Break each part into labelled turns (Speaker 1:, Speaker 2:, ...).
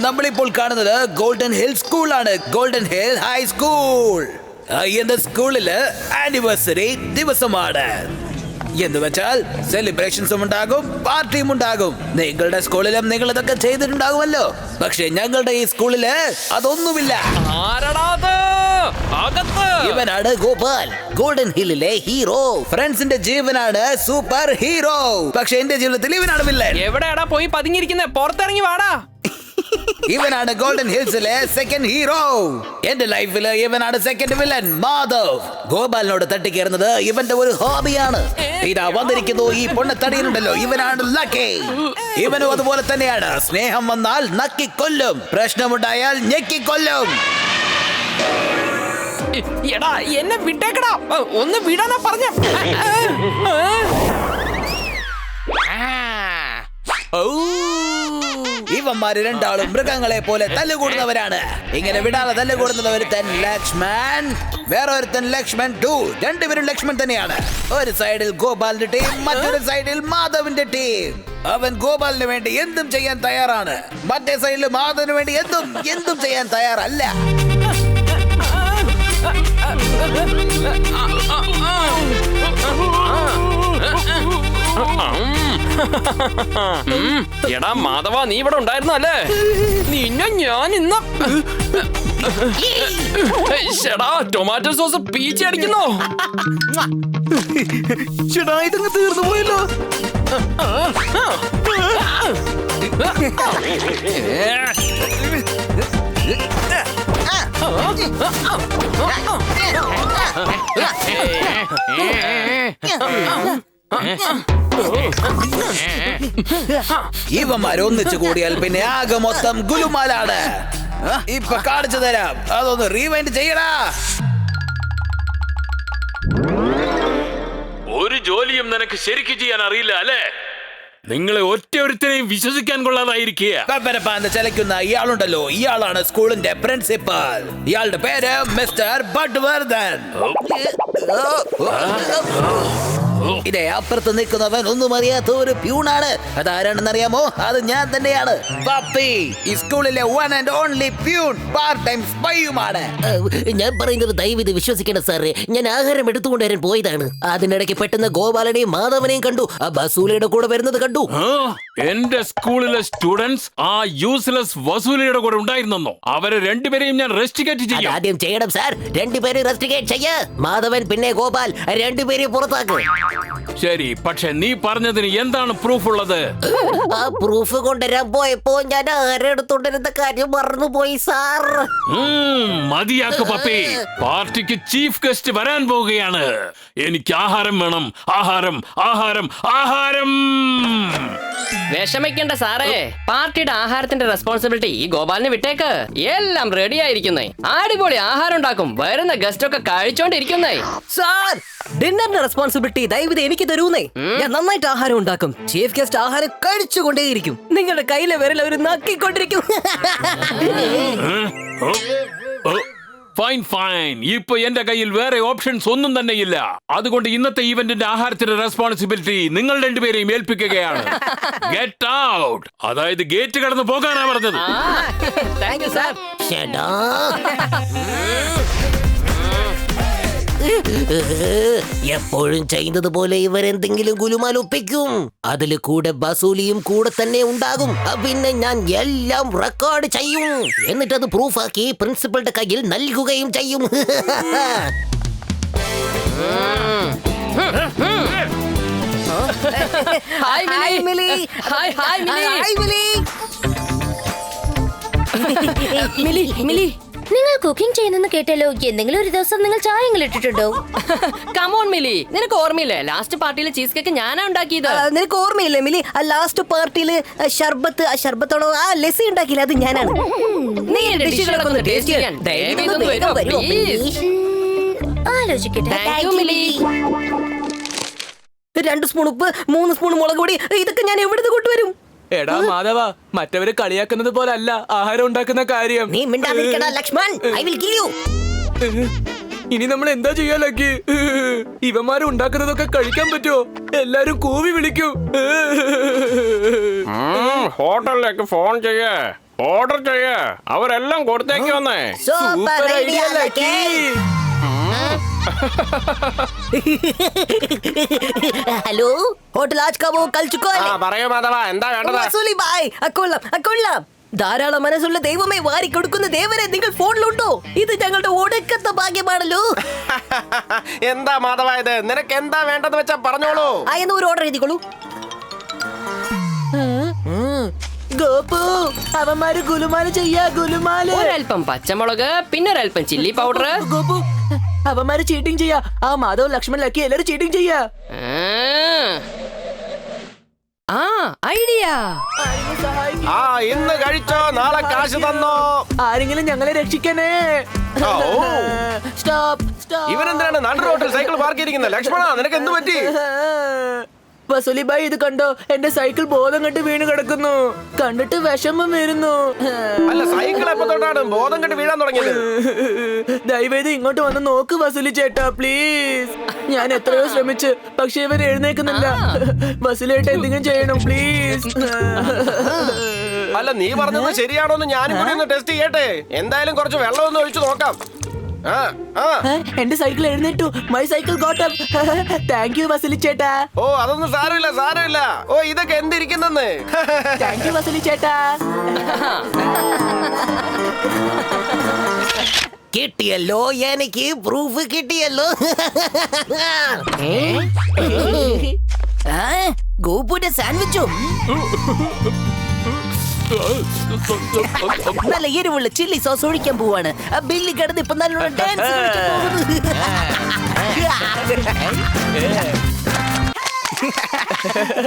Speaker 1: നമ്മളിപ്പോൾ കാണുന്നത് golden hill സ്കൂളാണ്. ഗോൾഡൻ ഹിൽ ഹൈസ്കൂൾ എന്ന സ്കൂളില് ആനിവേഴ്സറി ദിവസമാണ്. എന്ന് വെച്ചാൽ സെലിബ്രേഷൻസും ഉണ്ടാകും, പാർട്ടിയും ഉണ്ടാകും. നിങ്ങളുടെ സ്കൂളിലും നിങ്ങൾ ഇതൊക്കെ ചെയ്തിട്ടുണ്ടാകുമല്ലോ. പക്ഷെ ഞങ്ങളുടെ ഈ സ്കൂളില് അതൊന്നുമില്ല. ഇവനാണ് ഗോപാൽ, ഗോൾഡൻ ഹില്ലിലെ ഹീറോ. ഫ്രണ്ട്സിന്റെ ജീവനാണ് സൂപ്പർ ഹീറോ. പക്ഷെ എന്റെ ജീവിതത്തിൽ ഇവനാണ് വില്ലൻ.
Speaker 2: എവിടെയാടാ പോയി പതുങ്ങിയിരിക്കുന്നത്? പുറത്തിറങ്ങി വാടാ.
Speaker 1: ഇവനാണ് ഗോൾഡൻ ഹിൽസിലെ സെക്കൻഡ് ഹീറോ. എന്റെ ലൈഫില് ഇവനാണ് സെക്കൻഡ് വില്ലൻ മാധവ്. ഗോപാലിനോട് തട്ടിക്കേറുന്നത് ഇവന്റെ ഒരു ഹോബിയാണ്. ഇതാ വന്നിരിക്കുന്നു ഈ പൊണ്ണത്തടിയനുണ്ടല്ലോ, ഇവനാണ് ലക്കി. ഇവനും അതുപോലെ തന്നെയാണ്. സ്നേഹം വന്നാൽ നക്കിക്കൊല്ലും, പ്രശ്നമുണ്ടായാൽ ഞെക്കിക്കൊല്ലും.
Speaker 2: എടാ എന്നെ വിട്ടേക്കടാ, ഒന്ന് വിടാനാ പറഞ്ഞ.
Speaker 1: ഇവന്മാര് രണ്ടാളും മൃഗങ്ങളെ പോലെ തല്ലുകൂടുന്നവരാണ്. ഇങ്ങനെ വിടാതെ തല്ലുകൂടുന്നത് ഒരുത്തൻ ലക്ഷ്മൺ, വേറെ ഒരുത്തൻ ലക്ഷ്മൺ 2. രണ്ടുപേരും ലക്ഷ്മൺ തന്നെയാണ്. ഒരു സൈഡിൽ ഗോപാലിന്റെ ടീം, മറ്റൊരു സൈഡിൽ മാധവിന്റെ ടീം. അവൻ ഗോപാലിന് വേണ്ടി എന്തും ചെയ്യാൻ തയ്യാറാണ്. മറ്റേ സൈഡിൽ മാധവിന് വേണ്ടി എന്തും ചെയ്യാൻ തയ്യാറല്ല.
Speaker 2: എടാ മാധവ, നീ ഇവിടെ ഉണ്ടായിരുന്നു അല്ലേ? നിന്നെ ഞാൻ ഇന്ന് ടൊമാറ്റോ സോസ് പീച്ചി അടിക്കുന്നു.
Speaker 1: ഇതങ്ങ് തീർന്നു പോയല്ലോ. ഇവന്മാര് ഒന്നിച്ചു കൂടിയാൽ പിന്നെ ആകെ മൊത്തം ഗുലുമാലാണ്. ഇപ്പൊ കാണിച്ചു തരാം, അതൊന്ന് റീവൈൻഡ് ചെയ്യടാ.
Speaker 3: ഒരു ജോലിയും നിനക്ക് ശരിക്കും ചെയ്യാൻ അറിയില്ല അല്ലേ? നിങ്ങളെ ഒറ്റയൊരുത്തനെയും വിശ്വസിക്കാൻ കൊള്ളാതായിരിക്കുക.
Speaker 1: ചലക്കുന്ന ഇയാളുണ്ടല്ലോ, ഇയാളാണ് സ്കൂളിന്റെ പ്രിൻസിപ്പൽ. ഇയാളുടെ പേര് മിസ്റ്റർ ബട്ട്വർദ്ധൻ. ഇതേ അപ്പുറത്ത് നിൽക്കുന്നവൻ ഒന്നും അറിയാത്ത ഒരു പ്യൂണാണ്. അതാരാണെന്ന് അറിയാമോ? അത് ഞാൻ തന്നെയാണ്, പപ്പി. ഈ സ്കൂളിലെ one and only peon, part time സ്പൈയുമാണ്.
Speaker 4: ഞാൻ പറയുന്നത് ദയവിത് വിശ്വസിക്കണം സാറേ. ഞാൻ ആഹാരം എടുത്തുകൊണ്ടുവരാൻ പോയതാണ്. അതിനിടയ്ക്ക് പെട്ടെന്ന് ഗോപാലനെയും മാധവനെയും കണ്ടു. ആ ബസൂലയുടെ കൂടെ വരുന്നത് കണ്ടു.
Speaker 3: എന്റെ സ്കൂളിലെ സ്റ്റുഡൻസ് ആ യൂസ്ലെസ് വസൂലിയുടെ കൂടെ ഉണ്ടായിരുന്നോ? അവരെ രണ്ടുപേരെയും ഞാൻ റെസ്റ്റിഗേറ്റ് ചെയ്യാം.
Speaker 4: ആദ്യം ചെയ്യണം സാർ, രണ്ടുപേരും റെസ്റ്റിഗേറ്റ് ചെയ്യ. മാധവൻ പിന്നെ ഗോപാൽ, രണ്ടുപേരെയും പുറത്താക്കും.
Speaker 3: ശരി, പക്ഷെ നീ പറഞ്ഞതിന് എന്താണ് പ്രൂഫ് ഉള്ളത്?
Speaker 4: ആ പ്രൂഫ് കൊണ്ടുവരാൻ പോയപ്പോ ഞാൻ ആഹാരം എടുത്തോണ്ടിരുന്ന കാര്യം മറന്നുപോയി സാർ.
Speaker 3: മതിയാക്കു പപ്പി, പാർട്ടിക്ക് ചീഫ് ഗസ്റ്റ് വരാൻ പോവുകയാണ്. എനിക്ക് ആഹാരം വേണം, ആഹാരം, ആഹാരം, ആഹാരം.
Speaker 2: വിഷമിക്കണ്ട സാറേ, പാർട്ടിയുടെ ആഹാരത്തിന്റെ റെസ്പോൺസിബിലിറ്റി ഈ ഗോപാലിന് വിട്ടേക്ക്. എല്ലാം റെഡി ആയിരിക്കുന്നേ. അടിപൊളി ആഹാരം ഉണ്ടാക്കും. വരുന്ന ഗസ്റ്റ് ഒക്കെ കഴിച്ചോണ്ടിരിക്കുന്നേ.
Speaker 5: സാർ, ഡിന്നറിന്റെ റെസ്പോൺസിബിലിറ്റി ദയവിത് എനിക്ക് തരൂന്നേ. ഞാൻ നന്നായിട്ട് ആഹാരം ഉണ്ടാക്കും. ചീഫ് ഗസ്റ്റ് ആഹാരം കഴിച്ചുകൊണ്ടേയിരിക്കും. നിങ്ങളുടെ കയ്യിലെ വിരൽ അവർ നക്കിക്കൊണ്ടിരിക്കും.
Speaker 3: ഫൈൻ ഫൈൻ, ഇപ്പൊ എന്റെ കയ്യിൽ വേറെ ഓപ്ഷൻസ് ഒന്നും തന്നെ ഇല്ല. അതുകൊണ്ട് ഇന്നത്തെ ഈവന്റിന്റെ ആഹാരത്തിന്റെ റെസ്പോൺസിബിലിറ്റി നിങ്ങൾ രണ്ടുപേരെയും ഏൽപ്പിക്കുകയാണ്. ഗെറ്റ് ഔട്ട്, അതായത് ഗേറ്റ് കടന്ന് പോകാനാ പറഞ്ഞത്.
Speaker 2: Thank you sir.
Speaker 4: എപ്പോഴും ചെയ്യുന്നത് പോലെ ഇവരെന്തെങ്കിലും ഗുലുമാൽ ഒപ്പിക്കും. അതിൽ കൂടെ ബസൂലിയും കൂടെ തന്നെ ഉണ്ടാകും. പിന്നെ ഞാൻ എല്ലാം റെക്കോർഡ് ചെയ്യും. എന്നിട്ടത് പ്രൂഫാക്കി പ്രിൻസിപ്പളുടെ കയ്യിൽ നൽകുകയും ചെയ്യും.
Speaker 2: ഹായ് മിലി. ഹായ് മിലി. മിലി മിലി,
Speaker 6: നിങ്ങൾ കുക്കിംഗ് ചെയ്യുന്നെന്ന് കേട്ടല്ലോ. എന്തെങ്കിലും ഒരു ദിവസം നിങ്ങൾ ചായങ്ങൾ ഇട്ടിട്ടുണ്ടോ?
Speaker 2: കമോൺ മിലി, നിനക്ക് ഓർമ്മയില്ലേ ലാസ്റ്റ് പാർട്ടിയിൽ ചീസ് കേക്ക് ഞാനാ ഉണ്ടാക്കിയത്?
Speaker 5: നിനക്ക് ഓർമ്മയില്ലേ മിലി, ലാസ്റ്റ് പാർട്ടിയില് ഷർബത്തോടോ ആ ലസ്സി ഉണ്ടാക്കിയില്ല, അത് ഞാനാണ്.
Speaker 2: നീ എന്റെ ഡിഷുകളൊക്കെ ഒന്ന് ടേസ്റ്റ് ചെയ്യാൻ ദയവായി ഒന്ന് വരുമോ പ്ലീസ്?
Speaker 6: ആലോചിക്കട്ടെ.
Speaker 2: Thank you Mili.
Speaker 5: 2 സ്പൂൺ ഉപ്പ്, 3 സ്പൂൺ മുളക് പൊടി, ഇതൊക്കെ ഞാൻ എവിടുന്ന് കൊണ്ടുവരും?
Speaker 7: എടാ മാധവ, മറ്റവര് കളിയാക്കുന്നത് പോലല്ല ആഹാരം ഉണ്ടാക്കുന്ന കാര്യം.
Speaker 5: നീ മിണ്ടാതിരിക്കടാ Lakshman, I will kill you.
Speaker 7: ഇനി നമ്മൾ എന്താ ചെയ്യാ ലക്കി? ഇവന്മാര് ഉണ്ടാക്കുന്നതൊക്കെ കഴിക്കാൻ പറ്റുമോ? എല്ലാരും കൂവി വിളിക്കും.
Speaker 8: ഹോട്ടലിലേക്ക് ഫോൺ ചെയ്യേ.
Speaker 3: ഓർഡർ ചെയ്യേ, അവരെല്ലാം കൊടുത്തേക്ക് വന്നേ.
Speaker 5: Super idea Lucky. Hello, hotel ആജ് കാ വോ കൽ ചുക്കാ ഹൈ.
Speaker 8: പറയൂ മാധവ, എന്താ വേണ്ടത്?
Speaker 5: വസൂലി ഭായ്, അക്കൊള്ളാം. ധാരാളം മനസ്സുള്ള ദൈവമേ, വാരി കൊടുക്കുന്ന ദേവനെ നിങ്ങൾ ഫോണിലുണ്ടോ? ഇത് ഞങ്ങളുടെ ഒടുക്കത്തെ ഭാഗ്യമാണല്ലോ.
Speaker 8: എന്താ മാധവ ഇത്? നിനക്ക് എന്താ വേണ്ടെന്ന് വെച്ചാ പറഞ്ഞോളൂ.
Speaker 5: എന്ന് ഒരു ഓർഡർ എഴുതിക്കോളൂ. ഗോപു, അവന്മാര് ഗുലുമാല് ചെയ്യാ, ഗുലുമാല്.
Speaker 2: ഒരൽപ്പം പച്ചമുളക്, പിന്നെ ഒരൽപ്പം ചില്ലി പൗഡർ.
Speaker 5: ഗോപു, അവന്മാര് ചീറ്റിംഗ് ചെയ്യാ. ആ മാധവ്, ലക്ഷ്മൺ, ലക്കി എല്ലാരും ചീറ്റിംഗ് ചെയ്യാ.
Speaker 2: ഐഡിയ.
Speaker 8: ഇന്ന് കഴിച്ചോ, നാളെ കാശ് തന്നോ.
Speaker 5: ആരെങ്കിലും ഞങ്ങളെ രക്ഷിക്കണേ. സ്റ്റോപ്പ്.
Speaker 8: ഇവരെന്തിനാണ് നടു റോട്ടിൽ സൈക്കിൾ പാർക്ക് ചെയ്തിരിക്കുന്നത്? ലക്ഷ്മണ, നിനക്ക് എന്ത് പറ്റി?
Speaker 5: വസൂലി ഭായ്, ഇത് കണ്ടോ? എന്റെ സൈക്കിൾ ബോധം കെട്ട് വീണ് കിടക്കുന്നു. കണ്ടിട്ട് വിഷമം വരുന്നു.
Speaker 8: അല്ല, സൈക്കിൾ എപ്പോ തൊട്ടാണ് ബോധം കെട്ട് വീഴാൻ തുടങ്ങിയത്?
Speaker 5: ദയവേത് ഇങ്ങോട്ട് വന്ന് നോക്ക് വസൂലി ചേട്ടാ, പ്ലീസ്. ഞാൻ എത്രയോ ശ്രമിച്ചു, പക്ഷെ ഇവർ എഴുന്നേക്കുന്നില്ല. വസൂലിയേട്ട എന്തെങ്കിലും ചെയ്യണം, പ്ലീസ്.
Speaker 8: അല്ല, നീ പറഞ്ഞത് ശരിയാണോന്ന് ഞാനും കൂടി ഒന്ന് ടെസ്റ്റ് ചെയ്യട്ടെ. എന്തായാലും കുറച്ച് വെള്ളം ഒന്ന് ഒഴിച്ചു നോക്കാം.
Speaker 5: എന്റെ സൈക്കിൾ എഴുന്നേറ്റു. My cycle got up. Thank you Vasooli ചേട്ടാ.
Speaker 8: ഓ, അതൊന്നും സാരമില്ല. ഓ, ഇതൊക്കെ എന്തിരിക്കുന്നെന്ന്.
Speaker 5: താങ്ക് യു വസൂലി ചേട്ടാ.
Speaker 4: കിട്ടിയല്ലോ, എനിക്ക് പ്രൂഫ് കിട്ടിയല്ലോ.
Speaker 5: ഗോപുന്റെ സാൻഡ്വിച്ചോ? നല്ല എരിവുള്ള ചില്ലി സോസ് ഒഴിക്കാൻ പോവാണ്. ആ ബില്ല് കിടന്ന് ഇപ്പൊ നല്ല ഡാൻസ് കളിക്കാൻ പോകുന്നു.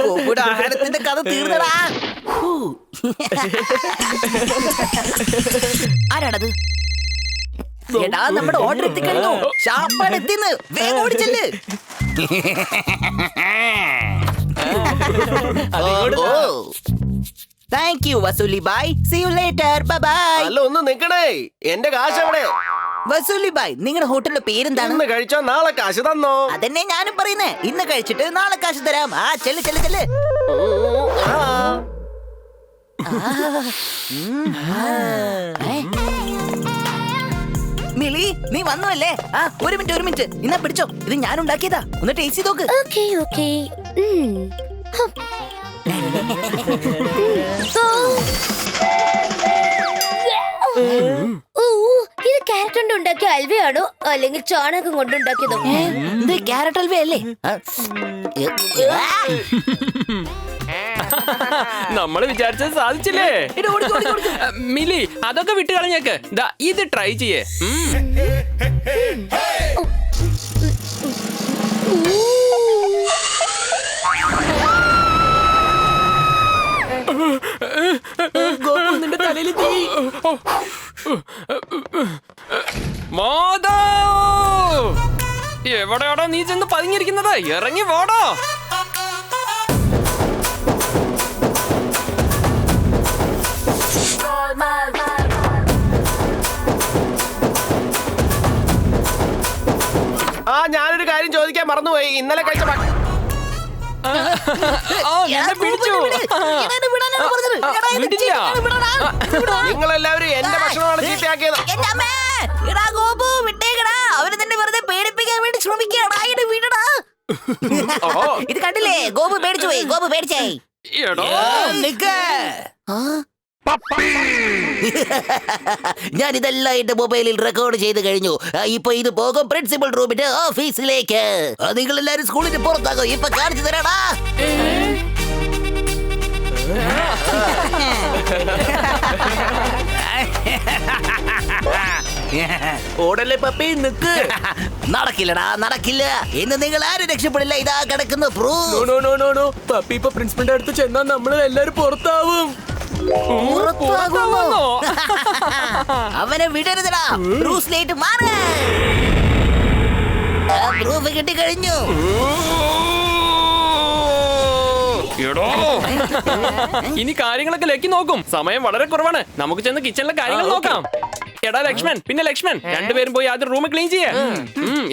Speaker 5: ഗോപുടെ ആഹാരത്തിന്റെ കഥ തീർന്നടാ. ആരാണത്? എടാ, നമ്മുടെ ഓർഡർ എത്തിക്കഴിഞ്ഞു. ഷാപ്പാട് എത്തിന്ന്, വേഗം ഓടിച്ചല്ലേ. താങ്ക് യു വസൂലി ബായ്. See you later. Bye bye.
Speaker 8: അല്ല, ഒന്ന് നിക്കണേ, എന്റെ കാശ് എവിടെ?
Speaker 5: വസൂലി ബായ്, നിങ്ങളുടെ ഹോട്ടലിന്റെ പേരെന്താണ്?
Speaker 8: ഇന്ന് കഴിച്ചോ, നാളെ കാശ് തന്നോ.
Speaker 5: അതന്നെ ഞാനും പറയുന്നേ. ഇന്ന് കഴിച്ചിട്ട് നാളെ കാശ് തരാം. ചെല്ല്. മിലി, നീ വന്നുവല്ലേ? ഒരു മിനിറ്റ്. ഇന്നാ പിടിച്ചോ, ഇത് ഞാൻ ഉണ്ടാക്കിയതാ. ഒന്ന് ടേസ്റ്റ് ചെയ്ത് നോക്ക്.
Speaker 6: ഓക്കേ. ഇത് ക്യാരറ്റ് കൊണ്ട് ഉണ്ടാക്കിയ അൽവയാണോ അല്ലെങ്കിൽ ചാണകം കൊണ്ടുണ്ടാക്കിയതോ?
Speaker 5: ഇത് ക്യാരറ്റ് ഹൽവ അല്ലേ?
Speaker 7: നമ്മള് വിചാരിച്ചത് സാധിച്ചില്ലേ? മിലി, അതൊക്കെ വിട്ട് കളഞ്ഞേക്ക്. ഇത് ട്രൈ ചെയ്യേ.
Speaker 5: നിന്റെ തലയിൽ തീ.
Speaker 7: മാധവ്, എവിടെയാടോ നീ ചെന്ന് പതുങ്ങിയിരിക്കുന്നത്? ഇറങ്ങി പോടോ.
Speaker 8: ഞാനൊരു കാര്യം ചോദിക്കാൻ മറന്നുപോയി. ഇന്നലെ കഴിച്ച നിങ്ങളെല്ലാവരും എന്റെ ഭക്ഷണമാണ് ചീത്തയാക്കിയത്.
Speaker 5: അവര് തന്നെ വെറുതെ പേടിപ്പിക്കാൻ വേണ്ടി ശ്രമിക്കുകയാണ്. ഇത് കണ്ടില്ലേ? ഗോപു പേടിച്ചു പോയി. ഗോപു പേടിച്ചേ.
Speaker 4: ഞാൻ ഇതെല്ലാം എന്റെ മൊബൈലിൽ റെക്കോർഡ് ചെയ്ത് കഴിഞ്ഞു. ഇപ്പൊ ഇത് പോകും പ്രിൻസിപ്പൽ റൂമിന്റെ ഓഫീസിലേക്ക്. നിങ്ങൾ എല്ലാരും സ്കൂളിന് പുറത്താകും. ഇപ്പൊ കാണിച്ചു തരാടാ.
Speaker 5: ഓടല്ലേ പപ്പി, നിക്ക്.
Speaker 4: നടക്കില്ല. ഇന്ന് നിങ്ങൾ ആരും രക്ഷപ്പെടില്ല. ഇതാ കിടക്കുന്ന പ്രൂഫ്.
Speaker 5: നോ. പപ്പി ഇപ്പൊ പ്രിൻസിപ്പലിന്റെ അടുത്ത് ചെന്നാ നമ്മള് എല്ലാരും പുറത്താവും.
Speaker 4: അവനെ വിടരുതടാ. ബ്രൂസ്ലേറ്റ് മാറ്. പ്രൂഫ് കിട്ടിക്കഴിഞ്ഞു.
Speaker 7: ഇനി കാര്യങ്ങളൊക്കെ ലക്കി നോക്കും. സമയം വളരെ കുറവാണ്. നമുക്ക് ചെന്ന് കിച്ചണിലെ കാര്യങ്ങൾ നോക്കാം. എടാ ലക്ഷ്മൺ, രണ്ടുപേരും പോയി ആദ്യം റൂം ക്ലീൻ ചെയ്യേ.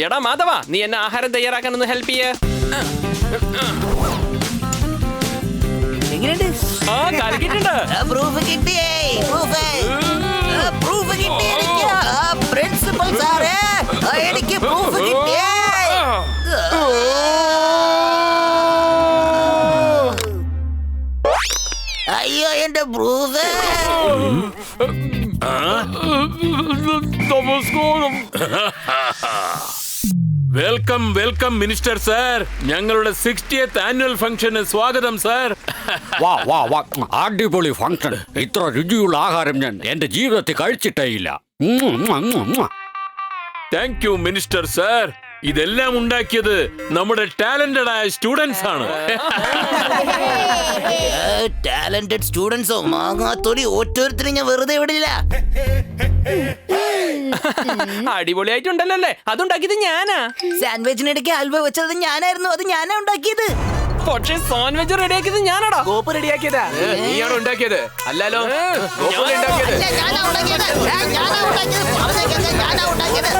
Speaker 7: എടാ മാധവ, നീ എന്നെ ആഹാരം തയ്യാറാക്കാൻ ഒന്ന് ഹെൽപ്പ് ചെയ്യേ.
Speaker 5: എങ്ങനെയുണ്ട്?
Speaker 7: കലക്കിട്ടുണ്ട്.
Speaker 4: പ്രൂഫ് കിട്ടിയേ. പ്രൂഫ് കിട്ടി എനിക്ക്. പ്രിൻസിപ്പൽ സാറേ, എനിക്ക് പ്രൂഫ് കിട്ടി. അയ്യോ, എന്റെ പ്രൂഫ്.
Speaker 3: നമസ്കാരം. Welcome welcome minister sir. ഞങ്ങളുടെ 60th ആനുവൽ ഫംഗ്ഷന് സ്വാഗതം സാർ.
Speaker 9: വാ വാ വാ, അടിപൊളി ഫംഗ്ഷൻ. ഇത്ര രുചിയുള്ള ആഹാരം ഞാൻ എന്റെ ജീവിതത്തിൽ കഴിച്ചിട്ടേ ഇല്ല.
Speaker 3: Thank you minister sir. ഇതെല്ലാം ഉണ്ടാക്കിയത് നമ്മുടെ ടാലന്റഡ് ആയ സ്റ്റുഡൻസ് ആണ്.
Speaker 4: ടാലന്റഡ് സ്റ്റുഡൻസോ? മാങ്ങാത്തൊലി ഓരോരുത്തരും ഞാൻ വെറുതെ വിടില്ല.
Speaker 7: അടിപൊളിയായിട്ടുണ്ടല്ലോ അല്ലേ? അതുണ്ടാക്കിയത് ഞാനാ.
Speaker 4: സാൻഡ്വിച്ചിനിടയ്ക്ക് ഹൽവ വെച്ചത് ഞാനായിരുന്നു. അത് ഞാനാ ഉണ്ടാക്കിയത്.
Speaker 7: പക്ഷേ സാൻഡ്വിച്ച് റെഡിയാക്കിയത് ഞാനാടാ.
Speaker 5: ഗോപ്പ് റെഡിയാക്കിയതാ.
Speaker 3: നീയാണ് ഉണ്ടാക്കിയത് അല്ലല്ലോ? ഗോപാൽ ഉണ്ടാക്കിയത്.
Speaker 4: ഞാനാ ഉണ്ടാക്കിയത്. ഞാനാ ഉണ്ടാക്കിയത്. പറഞ്ഞേക്കാം, ഞാനാ ഉണ്ടാക്കിയത്.